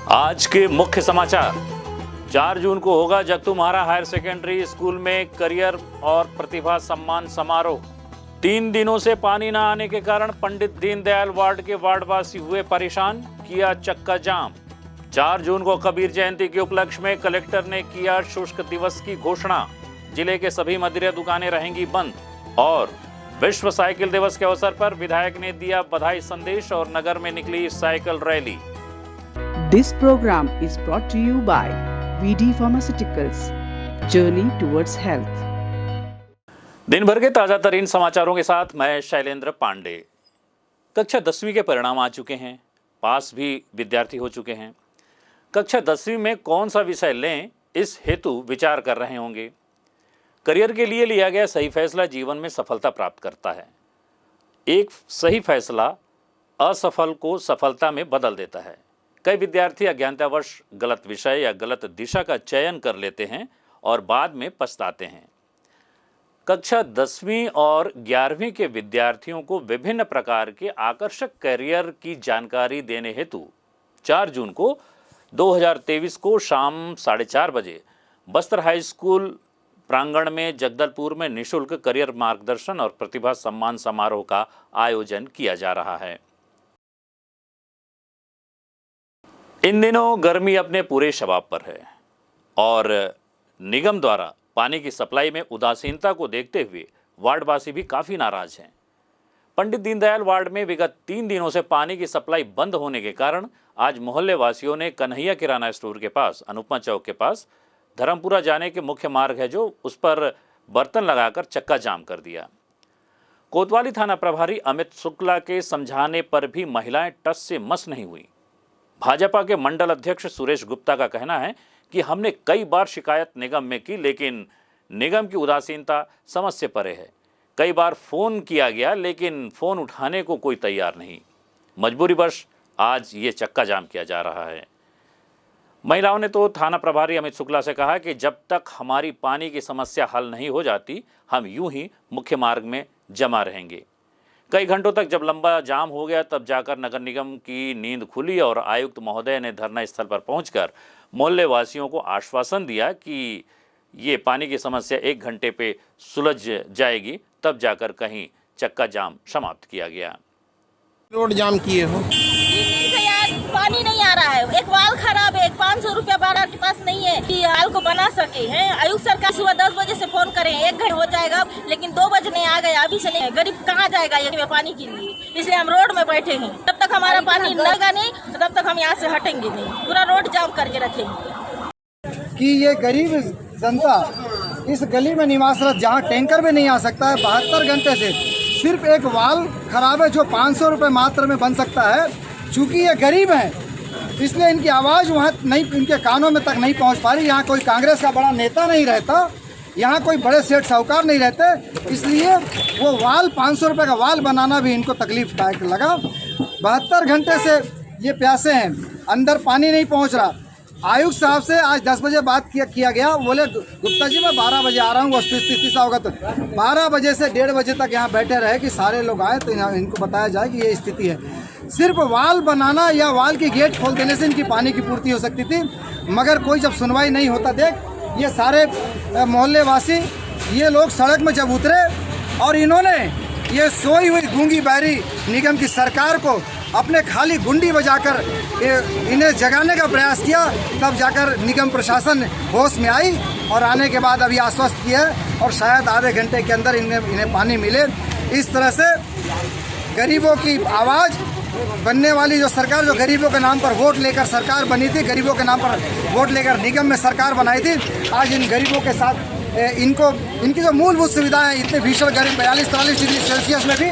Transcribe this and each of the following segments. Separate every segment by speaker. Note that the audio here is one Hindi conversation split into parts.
Speaker 1: आज के मुख्य समाचार। 4 जून को होगा जगतुम्हारा हायर सेकेंडरी स्कूल में करियर और प्रतिभा सम्मान समारोह। 3 दिनों से पानी न आने के कारण पंडित दीनदयाल वार्ड के वार्डवासी हुए परेशान, किया चक्का जाम। 4 जून को कबीर जयंती के उपलक्ष्य में कलेक्टर ने किया शुष्क दिवस की घोषणा। जिले के सभी मदिरा दुकानें रहेंगी बंद। और विश्व साइकिल दिवस के अवसर पर विधायक ने दिया बधाई संदेश और नगर में निकली cycle rally.
Speaker 2: This program is brought to you by VD Pharmaceuticals, Journey towards Health।
Speaker 1: दिन भर के ताजा तरीन समाचारों के साथ मैं शैलेंद्र पांडे। कक्षा 10वीं के परिणाम आ चुके हैं, पास भी विद्यार्थी हो चुके हैं। कक्षा 10वीं में कौन सा विषय लें, इस हेतु विचार कर रहे होंगे। करियर के लिए लिया गया सही फैसला जीवन में सफलता प्राप्त करता है। एक सही फैसला असफल को सफलता में बदल देता है। कई विद्यार्थी अज्ञानतावश गलत विषय या गलत दिशा का चयन कर लेते हैं और बाद में पछताते हैं। कक्षा 10वीं और 11वीं के विद्यार्थियों को विभिन्न प्रकार के आकर्षक करियर की जानकारी देने हेतु 4 जून को 2023 को शाम 4:30 बजे बस्तर हाई स्कूल प्रांगण में जगदलपुर में निःशुल्क करियर मार्गदर्शन और प्रतिभा सम्मान समारोह का आयोजन किया जा रहा है। इन दिनों गर्मी अपने पूरे शबाब पर है और निगम द्वारा पानी की सप्लाई में उदासीनता को देखते हुए वार्डवासी भी काफ़ी नाराज हैं। पंडित दीनदयाल वार्ड में विगत 3 दिनों से पानी की सप्लाई बंद होने के कारण आज मोहल्ले वासियों ने कन्हैया किराना स्टोर के पास, अनुपमा चौक के पास, धर्मपुरा जाने के मुख्य मार्ग है जो, उस पर बर्तन लगाकर चक्का जाम कर दिया। कोतवाली थाना प्रभारी अमित शुक्ला के समझाने पर भी महिलाएं टस से मस नहीं हुई। भाजपा के मंडल अध्यक्ष सुरेश गुप्ता का कहना है कि हमने कई बार शिकायत निगम में की, लेकिन निगम की उदासीनता समझ से परे है। कई बार फोन किया गया लेकिन फोन उठाने को कोई तैयार नहीं। मजबूरीवश आज ये चक्का जाम किया जा रहा है। महिलाओं ने तो थाना प्रभारी अमित शुक्ला से कहा कि जब तक हमारी पानी की समस्या हल नहीं हो जाती, हम यूं ही मुख्य मार्ग में जमा रहेंगे। कई घंटों तक जब लंबा जाम हो गया तब जाकर नगर निगम की नींद खुली और आयुक्त महोदय ने धरना स्थल पर पहुंचकर मोहल्ले वासियों को आश्वासन दिया कि ये पानी की समस्या 1 घंटे पे सुलझ जाएगी। तब जाकर कहीं चक्का जाम समाप्त किया गया।
Speaker 3: रोड जाम किए हो?
Speaker 4: पानी नहीं आ रहा है, एक वाल खराब है, 500 रुपया बारह के पास नहीं है कि हाल को बना सके हैं। आयुक्त सर का सुबह 10 बजे से फोन करें, 1 घंटे हो जाएगा, लेकिन 2 बजने आ गया, अभी से नहीं। गरीब कहाँ जाएगा ये पानी के लिए? इसलिए हम रोड में बैठे हैं। तब तक हमारा पानी लगा नहीं, तब तक हम यहाँ से हटेंगे नहीं। पूरा रोड जाम करके रखेंगे
Speaker 3: कि ये गरीब जनता इस गली में निवासरत, जहाँ टैंकर में नहीं आ सकता है, 72 घंटे से सिर्फ एक वाल खराब है जो 500 रुपये मात्र में बन सकता है। चूँकि ये गरीब हैं इसलिए इनकी आवाज़ वहाँ नहीं, इनके कानों में तक नहीं पहुँच पा रही। यहाँ कोई कांग्रेस का बड़ा नेता नहीं रहता, यहाँ कोई बड़े सेठ साहूकार नहीं रहते, इसलिए वो वाल 500 रुपये का वाल बनाना भी इनको तकलीफदायक लगा। 72 घंटे से ये प्यासे हैं, अंदर पानी नहीं पहुँच रहा। आयुक्त साहब से आज 10 बजे बात किया गया, बोले गुप्ता जी मैं 12 बजे आ रहा हूँ, स्थिति सा होगा तो 12 बजे से 1:30 बजे तक यहाँ बैठे रहे कि सारे लोग आए तो इनको बताया जाए कि ये स्थिति है। सिर्फ वाल बनाना या वाल की गेट खोल देने से इनकी पानी की पूर्ति हो सकती थी, मगर कोई जब सुनवाई नहीं होता, देख ये सारे मोहल्ले वासी ये लोग सड़क में जब उतरे और इन्होंने ये सोई हुई गूंगी बहरी निगम की सरकार को अपने खाली गुंडी बजाकर इन्हें जगाने का प्रयास किया, तब जाकर निगम प्रशासन होश में आई और आने के बाद अभी आश्वस्त किया है और शायद आधे घंटे के अंदर इन्हें पानी मिले। इस तरह से गरीबों की आवाज़ बनने वाली जो सरकार, जो गरीबों के नाम पर वोट लेकर सरकार बनी थी, गरीबों के नाम पर वोट लेकर निगम में सरकार बनाई थी, आज इन गरीबों के साथ इनकी जो मूलभूत सुविधाएं इतने भीषण गर्मी 42-43 डिग्री सेल्सियस में भी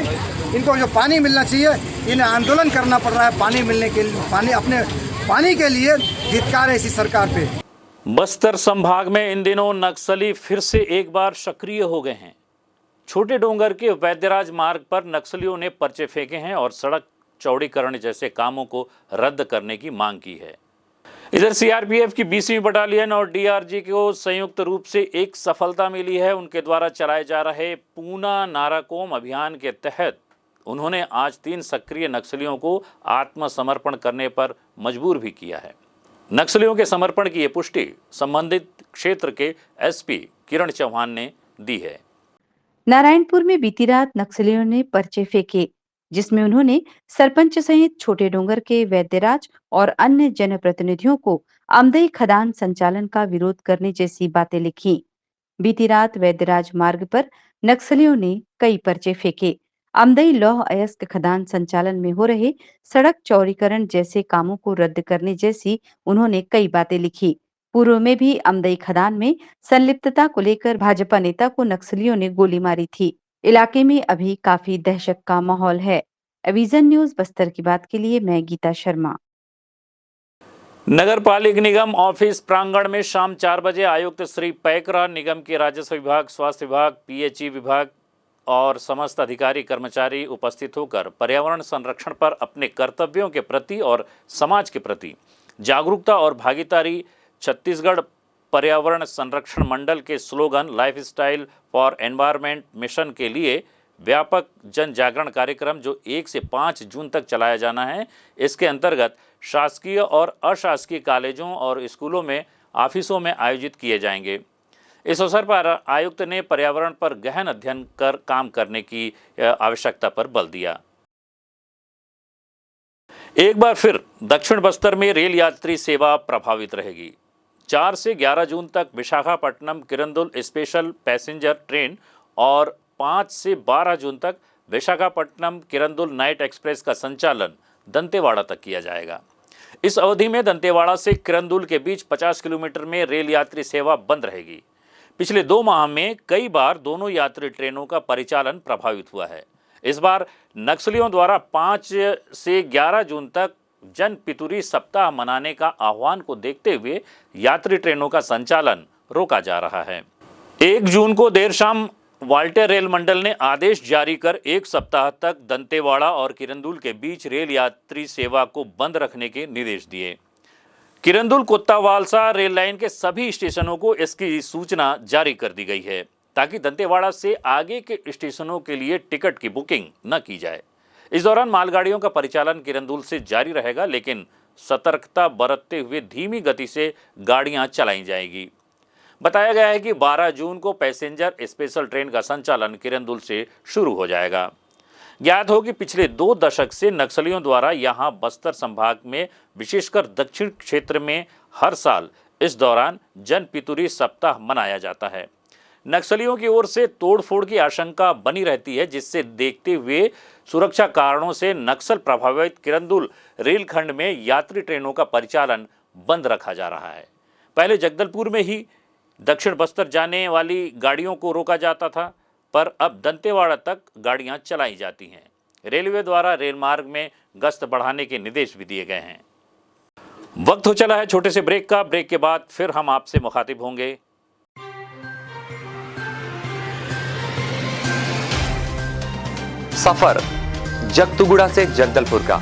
Speaker 3: इनको जो पानी मिलना चाहिए, इन्हें आंदोलन करना पड़ रहा है पानी मिलने के लिए, अपने पानी के लिए। धिक्कार है इसी सरकार पे।
Speaker 1: बस्तर संभाग में इन दिनों नक्सली फिर से एक बार सक्रिय हो गए हैं। छोटे डोंगर के वैद्यराज मार्ग पर नक्सलियों ने पर्चे फेंके हैं और सड़क चौड़ीकरण जैसे कामों को रद्द करने की मांग की है। इधर सीआरपीएफ की 20वीं बटालियन और डीआरजी को संयुक्त रूप से एक सफलता मिली है। उनके द्वारा चलाए जा रहे पूना नाराकोम अभियान के तहत उन्होंने आज 3 सक्रिय नक्सलियों को आत्मसमर्पण करने पर मजबूर भी किया है। नक्सलियों के समर्पण की ये पुष्टि संबंधित क्षेत्र के एसपी किरण चौहान ने दी है।
Speaker 5: नारायणपुर में बीती रात नक्सलियों ने पर्चे फेंके, जिसमें उन्होंने सरपंच सहित छोटे डोंगर के वैद्यराज और अन्य जनप्रतिनिधियों को आमदई खदान संचालन का विरोध करने जैसी बातें लिखी। बीती रात वैद्यराज मार्ग पर नक्सलियों ने कई पर्चे फेंके। आमदई लौह अयस्क खदान संचालन में हो रहे सड़क चौड़ीकरण जैसे कामों को रद्द करने जैसी उन्होंने कई बातें लिखी। पूर्व में भी आमदई खदान में संलिप्तता को लेकर भाजपा नेता को नक्सलियों ने गोली मारी थी। इलाके में अभी काफी दहशत का माहौल है। विजन न्यूज बस्तर की बात के लिए मैं गीता शर्मा।
Speaker 1: नगर पालिक निगम ऑफिस प्रांगण में शाम 4 बजे आयुक्त श्री पैकरा, निगम के राजस्व विभाग, स्वास्थ्य विभाग, पीएचई विभाग और समस्त अधिकारी कर्मचारी उपस्थित होकर पर्यावरण संरक्षण पर अपने कर्तव्यों के प्रति और समाज के प्रति जागरूकता और भागीदारी छत्तीसगढ़ पर्यावरण संरक्षण मंडल के slogan lifestyle for environment mission के लिए व्यापक जन जागरण कार्यक्रम जो 1 से 5 जून तक चलाया जाना है। इसके अंतर्गत शासकीय और अशासकीय कॉलेजों और स्कूलों में, ऑफिसों में आयोजित किए जाएंगे। इस अवसर पर आयुक्त ने पर्यावरण पर गहन अध्ययन कर काम करने की आवश्यकता पर बल दिया। एक बार फिर दक्षिण बस्तर में रेल यात्री सेवा प्रभावित रहेगी। 4 से 11 जून तक Visakhapatnam Kirandul special passenger train और 5 से 12 जून तक विशाखापट्टनम किरंदुल नाइट एक्सप्रेस का संचालन दंतेवाड़ा तक किया जाएगा। इस अवधि में दंतेवाड़ा से किरंदुल के बीच 50 किलोमीटर में रेल यात्री सेवा बंद रहेगी। पिछले 2 माह में कई बार दोनों यात्री ट्रेनों का परिचालन प्रभावित हुआ है। इस बार नक्सलियों द्वारा 5 से 11 जून तक जन पितुरी सप्ताह मनाने का आह्वान को देखते हुए यात्री ट्रेनों का संचालन रोका जा रहा है। 1 जून को देर शाम वाल्टर रेल मंडल ने आदेश जारी कर 1 सप्ताह तक दंतेवाड़ा और किरंदुल के बीच रेल यात्री सेवा को बंद रखने के निर्देश दिए। किरंदुल कोत्तावालसा रेल लाइन के सभी स्टेशनों को इसकी सूचना जारी कर दी गई है ताकि दंतेवाड़ा से आगे के स्टेशनों के लिए टिकट की बुकिंग न की जाए। इस दौरान मालगाड़ियों का परिचालन किरंदुल से जारी रहेगा, लेकिन सतर्कता बरतते हुए धीमी गति से गाड़ियां चलाई जाएगी। बताया गया है कि 12 जून को पैसेंजर स्पेशल ट्रेन का संचालन किरंदुल से शुरू हो जाएगा। ज्ञात हो कि पिछले 2 दशक से नक्सलियों द्वारा यहां बस्तर संभाग में, विशेषकर दक्षिण क्षेत्र में हर साल इस दौरान जन पितुरी सप्ताह मनाया जाता है। नक्सलियों की ओर से तोड़फोड़ की आशंका बनी रहती है, जिससे देखते हुए सुरक्षा कारणों से नक्सल प्रभावित किरंदुल रेलखंड में यात्री ट्रेनों का परिचालन बंद रखा जा रहा है। पहले जगदलपुर में ही दक्षिण बस्तर जाने वाली गाड़ियों को रोका जाता था, पर अब दंतेवाड़ा तक गाड़ियां चलाई जाती हैं। रेलवे द्वारा रेल मार्ग में गश्त बढ़ाने के निर्देश भी दिए गए हैं। वक्त हो चला है छोटे से ब्रेक का। ब्रेक के बाद फिर हम आपसे मुखातिब होंगे।
Speaker 6: सफर जगतुगुड़ा से जगदलपुर का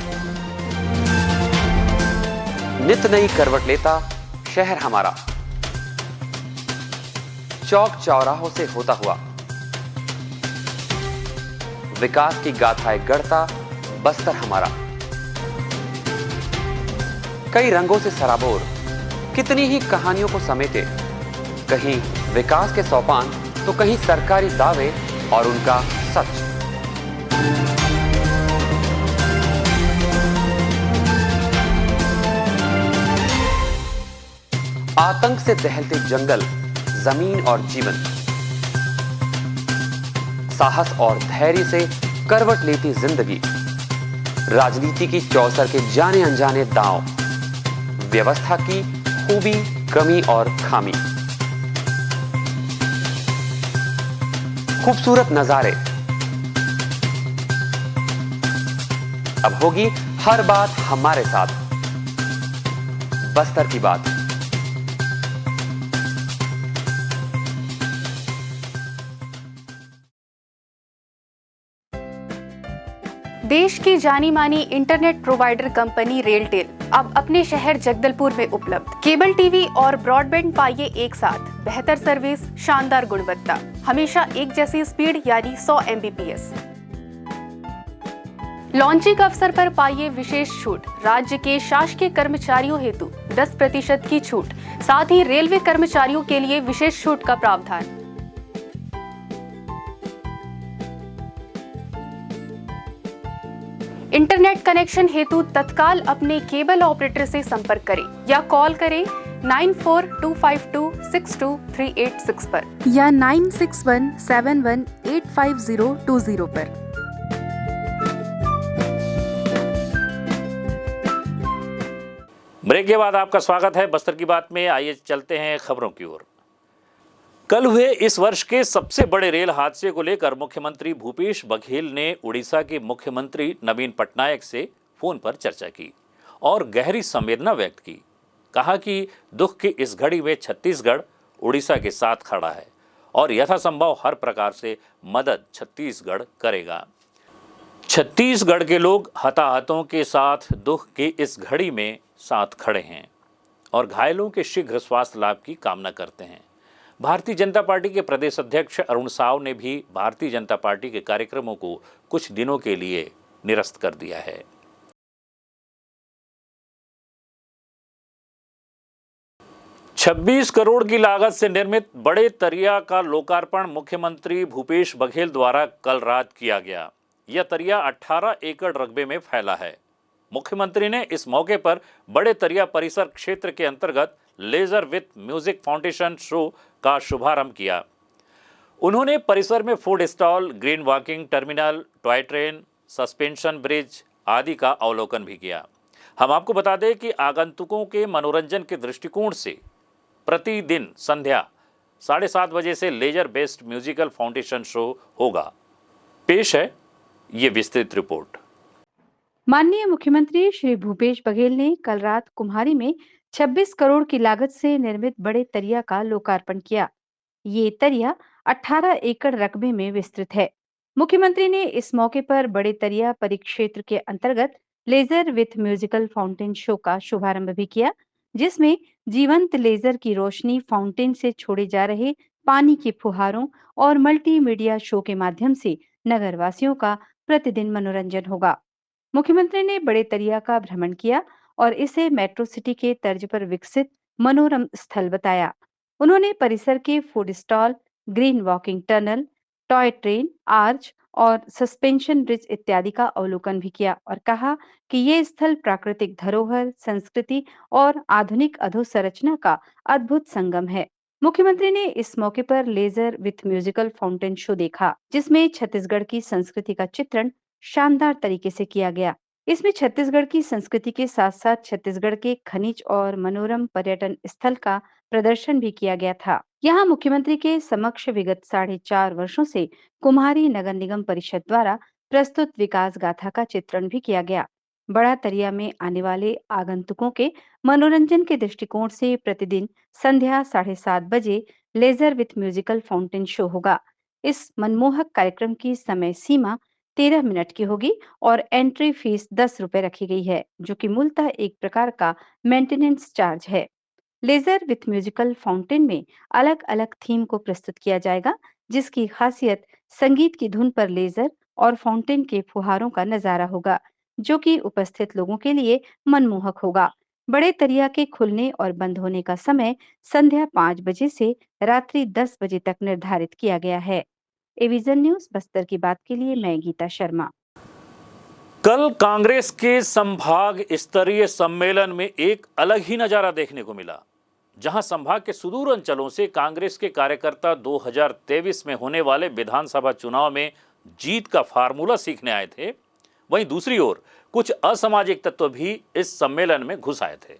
Speaker 6: नित नई करवट लेता शहर हमारा, चौक चौराहों से होता हुआ विकास की गाथाएं गढ़ता बस्तर हमारा। कई रंगों से सराबोर कितनी ही कहानियों को समेटे, कहीं विकास के सोपान तो कहीं सरकारी दावे और उनका सच। आतंक से दहलते जंगल, जमीन और जीवन, साहस और धैर्य से करवट लेती जिंदगी, राजनीति की चौसर के जाने अनजाने दांव, व्यवस्था की खूबी, कमी और खामी, खूबसूरत नजारे। अब होगी हर बात हमारे साथ, बस्तर की बात।
Speaker 7: देश की जानी मानी इंटरनेट प्रोवाइडर कंपनी रेलटेल अब अपने शहर जगदलपुर में उपलब्ध। केबल टीवी और ब्रॉडबैंड पाइए एक साथ, बेहतर सर्विस, शानदार गुणवत्ता, हमेशा एक जैसी स्पीड यानी 100 Mbps। लॉन्चिंग अवसर पर पाइए विशेष छूट। राज्य के शासकीय कर्मचारियों हेतु 10% की छूट, साथ ही रेलवे कर्मचारियों के लिए विशेष छूट का प्रावधान। इंटरनेट कनेक्शन हेतु तत्काल अपने केबल ऑपरेटर से संपर्क करें या कॉल करें 9425262386 पर या 9617185020 पर।
Speaker 1: ब्रेक के बाद आपका स्वागत है बस्तर की बात में। आइए चलते हैं खबरों की ओर। कल हुए इस वर्ष के सबसे बड़े रेल हादसे को लेकर मुख्यमंत्री भूपेश बघेल ने उड़ीसा के मुख्यमंत्री नवीन पटनायक से फोन पर चर्चा की और गहरी संवेदना व्यक्त की। कहा कि दुख की इस घड़ी में छत्तीसगढ़ उड़ीसा के साथ खड़ा है और यथासंभव हर प्रकार से मदद छत्तीसगढ़ करेगा। छत्तीसगढ़ के लोग हताहतों के साथ दुख की इस घड़ी में साथ खड़े हैं और घायलों के शीघ्र स्वास्थ्य लाभ की कामना करते हैं। भारतीय जनता पार्टी के प्रदेश अध्यक्ष अरुण साव ने भी भारतीय जनता पार्टी के कार्यक्रमों को कुछ दिनों के लिए निरस्त कर दिया है। $26 करोड़ की लागत से निर्मित बड़े तरिया का लोकार्पण मुख्यमंत्री भूपेश बघेल द्वारा कल रात किया गया। यह तरिया 18 एकड़ रकबे में फैला है। मुख्यमंत्री ने इस मौके पर बड़े तरिया परिसर क्षेत्र के अंतर्गत laser with music foundation show का शुभारंभ किया। उन्होंने परिसर में food stall, green walking terminal, toy train, suspension bridge आदि का अवलोकन भी किया। हम आपको बता दें कि आगंतुकों के मनोरंजन के दृष्टिकोण से प्रतिदिन संध्या 7:30 बजे से laser based musical foundation show होगा। पेश है ये विस्तृत रिपोर्ट।
Speaker 5: माननीय मुख्यमंत्री श्री भूपेश बघेल ने कल रात कुम्हारी में 26 करोड़ की लागत से निर्मित बड़े तरिया का लोकार्पण किया। ये तरिया 18 एकड़ रकबे में विस्तृत है। मुख्यमंत्री ने इस मौके पर बड़े तरिया परिक्षेत्र के अंतर्गत laser with musical fountain show का शुभारंभ भी किया, जिसमें जीवंत लेजर की रोशनी, फाउंटेन से छोड़े जा रहे पानी के फुहारों और मल्टीमीडिया शो के माध्यम से नगरवासियों का प्रतिदिन मनोरंजन होगा। मुख्यमंत्री ने बड़े तरिया का भ्रमण किया और इसे मेट्रो सिटी के तर्ज पर विकसित मनोरम स्थल बताया। उन्होंने परिसर के food stall, green walking tunnel, toy train, arch और सस्पेंशन ब्रिज इत्यादि का अवलोकन भी किया और कहा कि ये स्थल प्राकृतिक धरोहर, संस्कृति और आधुनिक अधोसंरचना का अद्भुत संगम है। मुख्यमंत्री ने इस मौके पर laser with musical fountain show देखा, जिसमें छत्तीसगढ़ की संस्कृति का चित्रण शानदार तरीके से किया गया। इसमें छत्तीसगढ़ की संस्कृति के साथ साथ छत्तीसगढ़ के खनिज और मनोरम पर्यटन स्थल का प्रदर्शन भी किया गया था। यहाँ मुख्यमंत्री के समक्ष विगत 4.5 वर्षों से कुम्हारी नगर निगम परिषद द्वारा प्रस्तुत विकास गाथा का चित्रण भी किया गया। बड़ा तरिया में आने वाले आगंतुकों के मनोरंजन के दृष्टिकोण से प्रतिदिन संध्या 7:30 बजे laser with musical fountain show होगा। इस मनमोहक कार्यक्रम की समय सीमा 13 मिनट की होगी और एंट्री फीस 10 रुपए रखी गई है, जो कि मूलतः एक प्रकार का मेंटेनेंस चार्ज है। लेजर विथ म्यूजिकल फाउंटेन में अलग अलग थीम को प्रस्तुत किया जाएगा, जिसकी खासियत संगीत की धुन पर लेजर और फाउंटेन के फुहारों का नजारा होगा, जो कि उपस्थित लोगों के लिए मनमोहक होगा। बड़े तरिया के खुलने और बंद होने का समय संध्या 5 बजे से रात्रि 10 बजे तक निर्धारित किया गया है। एविजन न्यूज बस्तर की बात के लिए मैं गीता शर्मा।
Speaker 1: कल कांग्रेस के संभाग स्तरीय सम्मेलन में एक अलग ही नजारा देखने को मिला, जहां संभाग के सुदूर अंचलों से कांग्रेस के कार्यकर्ता 2023 में होने वाले विधानसभा चुनाव में जीत का फार्मूला सीखने आए थे। वहीं दूसरी ओर कुछ असामाजिक तत्व भी इस सम्मेलन में घुस आए थे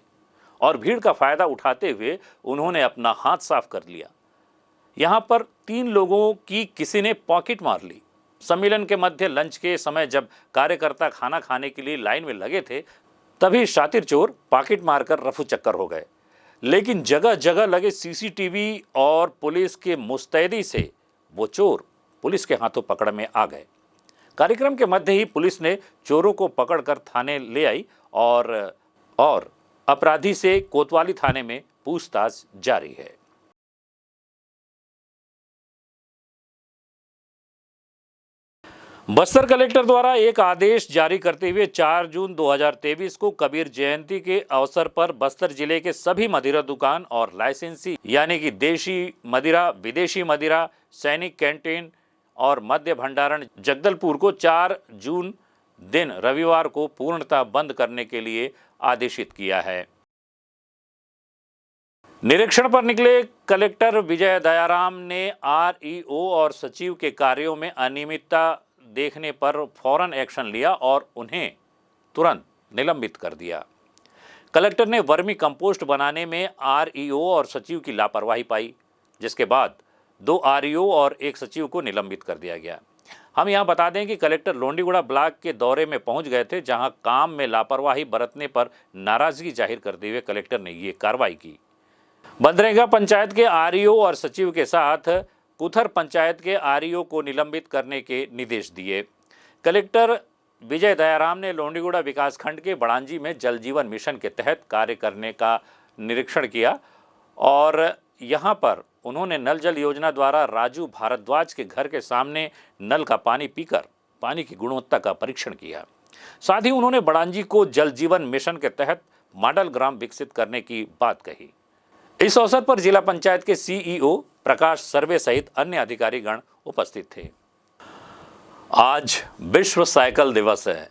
Speaker 1: और भीड़ का फायदा उठाते हुए उन्होंने अपना हाथ साफ कर लिया। यहां पर 3 लोगों की किसी ने पॉकेट मार ली। सम्मेलन के मध्य लंच के समय जब कार्यकर्ता खाना खाने के लिए लाइन में लगे थे, तभी शातिर चोर पॉकेट मारकर रफू चक्कर हो गए। लेकिन जगह जगह लगे सीसीटीवी और पुलिस के मुस्तैदी से वो चोर पुलिस के हाथों पकड़ में आ गए। कार्यक्रम के मध्य ही पुलिस ने चोरों को पकड़कर थाने ले आई और अपराधी से कोतवाली थाने में पूछताछ जारी है। बस्तर कलेक्टर द्वारा एक आदेश जारी करते हुए 4 जून 2023 को कबीर जयंती के अवसर पर बस्तर जिले के सभी मदिरा दुकान और लाइसेंसी यानी कि देशी मदिरा, विदेशी मदिरा, सैनिक कैंटीन और मद्य भंडारण जगदलपुर को 4 जून दिन रविवार को पूर्णतः बंद करने के लिए आदेशित किया है। निरीक्षण पर निकले कलेक्टर विजय दयाराम ने आरईओ और सचिव के कार्यों में अनियमितता देखने पर फौरन एक्शन लिया और उन्हें तुरंत निलंबित कर दिया। कलेक्टर ने वर्मी कंपोस्ट बनाने में आरईओ और सचिव की लापरवाही पाई, जिसके बाद 2 आरईओ और 1 सचिव को निलंबित कर दिया गया। हम यहां बता दें कि कलेक्टर लोंडीगुड़ा ब्लॉक के दौरे में पहुंच गए थे, जहां काम में लापरवाही बरतने पर नाराजगी जाहिर करते हुए कलेक्टर ने ये कार्रवाई की। बंदरेगा पंचायत के आरईओ और सचिव के साथ कुथर पंचायत के आरईओ को निलंबित करने के निर्देश दिए। कलेक्टर विजय दयाराम ने लोंडीगुड़ा विकासखंड के बड़ांजी में जल जीवन मिशन के तहत कार्य करने का निरीक्षण किया और यहां पर उन्होंने नल जल योजना द्वारा राजू भारद्वाज के घर के सामने नल का पानी पीकर पानी की गुणवत्ता का परीक्षण किया। साथ ही उन्होंने बड़ांजी को जल जीवन मिशन के तहत मॉडल ग्राम विकसित करने की बात कही। इस अवसर पर जिला पंचायत के सीईओ प्रकाश सर्वे सहित अन्य अधिकारीगण उपस्थित थे। आज विश्व साइकिल दिवस है।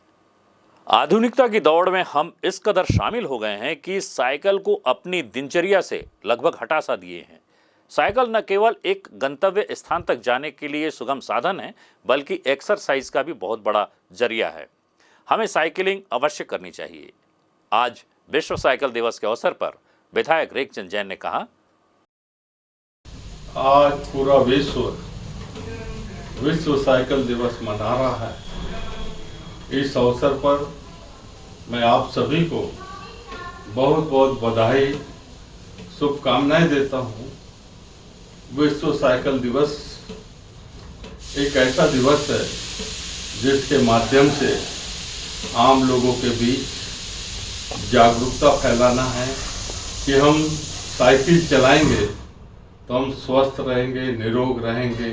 Speaker 1: आधुनिकता की दौड़ में हम इस कदर शामिल हो गए हैं कि साइकिल को अपनी दिनचर्या से लगभग हटा सा दिए हैं। साइकिल न केवल एक गंतव्य स्थान तक जाने के लिए सुगम साधन है, बल्कि एक्सरसाइज का भी बहुत बड़ा जरिया है। हमें साइकिलिंग अवश्य करनी चाहिए। आज विश्व साइकिल दिवस के अवसर पर विधायक रेखचंद जैन ने कहा,
Speaker 8: आज पूरा विश्व साइकिल दिवस मना रहा है। इस अवसर पर मैं आप सभी को बहुत बहुत बधाई, शुभकामनाएं देता हूं। विश्व साइकिल दिवस एक ऐसा दिवस है जिसके माध्यम से आम लोगों के बीच जागरूकता फैलाना है कि हम साइकिल चलाएंगे तो हम स्वस्थ रहेंगे, निरोग रहेंगे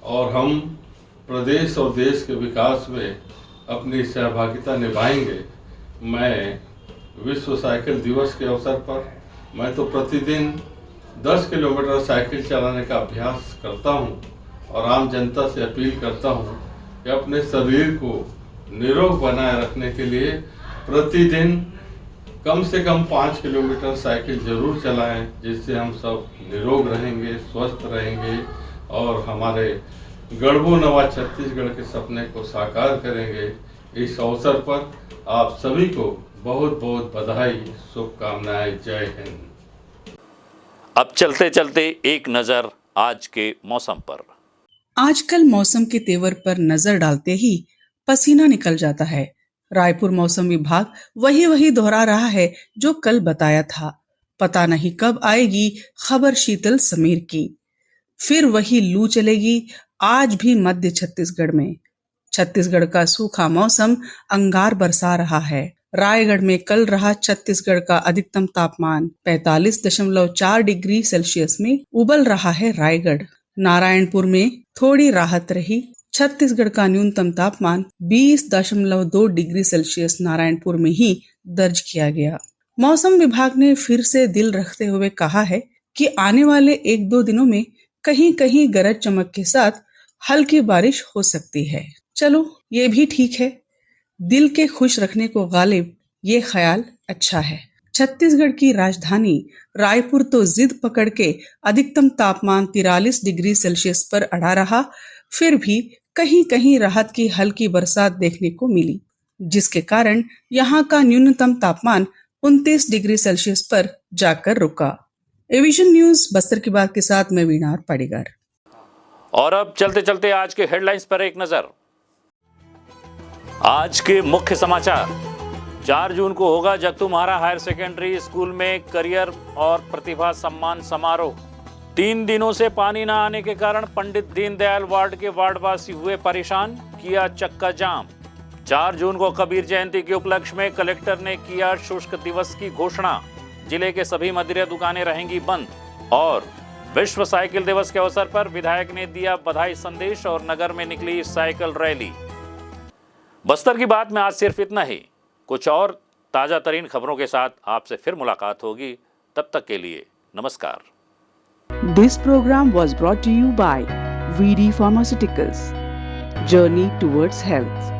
Speaker 8: और हम प्रदेश और देश के विकास में अपनी सहभागिता निभाएंगे। मैं विश्व साइकिल दिवस के अवसर पर मैं तो प्रतिदिन 10 किलोमीटर साइकिल चलाने का अभ्यास करता हूं और आम जनता से अपील करता हूं कि अपने शरीर को निरोग बनाए रखने के लिए प्रतिदिन कम से कम 5 किलोमीटर साइकिल जरूर चलाएं, जिससे हम सब निरोग रहेंगे, स्वस्थ रहेंगे और हमारे गढ़बो नवा छत्तीसगढ़ के सपने को साकार करेंगे। इस अवसर पर आप सभी को बहुत बहुत बधाई, शुभकामनाएं। जय हिंद।
Speaker 1: अब चलते चलते एक नजर आज के मौसम पर।
Speaker 2: आजकल मौसम के तेवर पर नजर डालते ही पसीना निकल जाता है। रायपुर मौसम विभाग वही दोहरा रहा है जो कल बताया था। पता नहीं कब आएगी खबर शीतल समीर की। फिर वही लू चलेगी आज भी मध्य छत्तीसगढ़ में। छत्तीसगढ़ का सूखा मौसम अंगार बरसा रहा है। रायगढ़ में कल रहा छत्तीसगढ़ का अधिकतम तापमान 45.4 डिग्री सेल्सियस में उबल रहा है रायगढ़। नारायणपुर में थोड़ी राहत रही। छत्तीसगढ़ का न्यूनतम तापमान 20.2 डिग्री सेल्सियस नारायणपुर में ही दर्ज किया गया। मौसम विभाग ने फिर से दिल रखते हुए कहा है कि आने वाले 1-2 दिनों में कहीं कहीं गरज चमक के साथ हल्की बारिश हो सकती है। चलो ये भी ठीक है, दिल के खुश रखने को गालिब ये ख्याल अच्छा है। छत्तीसगढ़ की राजधानी रायपुर तो जिद पकड़ के अधिकतम तापमान 43 डिग्री सेल्सियस पर अड़ा रहा। फिर भी कहीं कहीं राहत की हल्की बरसात देखने को मिली, जिसके कारण यहाँ का न्यूनतम तापमान 29 डिग्री सेल्सियस पर जाकर रुका। एविजन न्यूज बस्तर की बात के साथ मैं वीणा पाड़ीगर।
Speaker 1: और अब चलते चलते आज के हेडलाइंस पर एक नजर। आज के मुख्य समाचार। 4 जून को होगा जगतुम्हारा हायर सेकेंडरी स्कूल में करियर और प्रतिभा सम्मान समारोह। 3 दिनों से पानी न आने के कारण पंडित दीनदयाल वार्ड के वार्डवासी हुए परेशान, किया चक्का जाम। 4 जून को कबीर जयंती के उपलक्ष्य में कलेक्टर ने किया शुष्क दिवस की घोषणा। जिले के सभी मदिरा दुकानें रहेंगी बंद और विश्व साइकिल दिवस के अवसर पर विधायक ने दिया बधाई संदेश और नगर में निकली साइकिल रैली। बस्तर की बात में आज सिर्फ इतना ही। कुछ और ताजा तरीन खबरों के साथ आपसे फिर मुलाकात होगी। तब तक के लिए नमस्कार।
Speaker 9: This program was brought to you by VD Pharmaceuticals. Journey towards health.